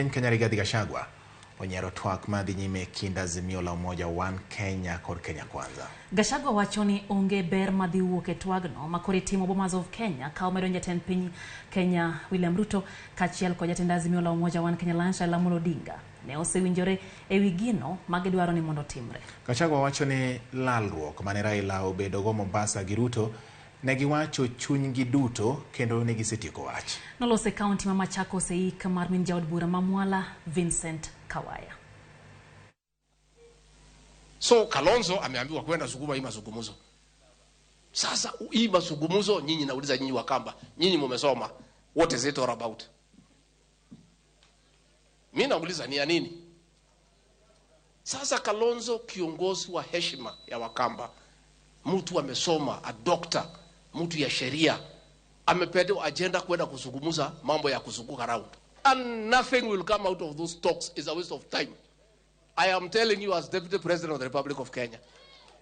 Kenya Rigathi Gachagua Onge twak madhi nyime kind azimio la umoja One Kenya kod Kenya Kwanza. Gachagua wacho ni onge ber madhi wuok e twagno makore timo Bomas of Kenya ka omedo jatend piny Kenya William Ruto kachiel kod jatend azimio la umoja One Kenya Raila Odinga ne osewinjore e wi gino magidwaro ni mondo timre. Gachagua wacho ni lalruok mane Raila obedogo Mombasa gi Ruto negi wacho chunygi duto kendo negi setieko wach. Nolose kaunti ma Machakos eik mar min jaod bura Mamwala Vincent Kawaya. So Kalonzo ameambiwa kwenda Suguma hii mazungumzo. Sasa hii mazungumzo nyinyi nauliza nyinyi Wakamba, nyinyi mmesoma, what is it all about? Mimi nauliza ni ya nini? Sasa Kalonzo kiongozi wa heshima ya Wakamba, mtu amesoma, a doctor, mtu ya sheria, amepewa agenda kwenda kuzungumza mambo ya kuzunguka round. And nothing will come out of those talks. Is a waste of time. I am telling you as Deputy President of the Republic of Kenya.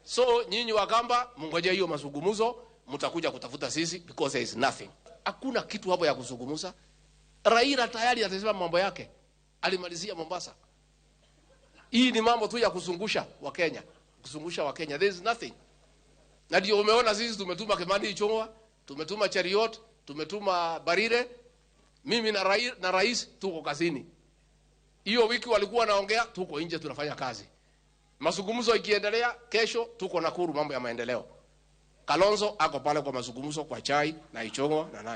So nyinyi Wakamba mngoje hiyo mazungumzo, mtakuja kutafuta sisi because there is nothing. Hakuna kitu hapo ya kuzungumza. Raila tayari atasema mambo yake. Alimalizia Mombasa. Hii ni mambo tu ya kuzungusha wa Kenya. Kuzungusha wa Kenya. There is nothing. Na ndio umeona sisi tumetuma Kimani Ichung'wa, tumetuma Chariot, tumetuma Barire, mimi na rais tuko kazini. Hiyo wiki walikuwa naongea, tuko nje tunafanya kazi. Mazungumzo ikiendelea, kesho tuko Nakuru mambo ya maendeleo. Kalonzo ako pale kwa mazungumzo kwa chai na Ichung'wa na nani.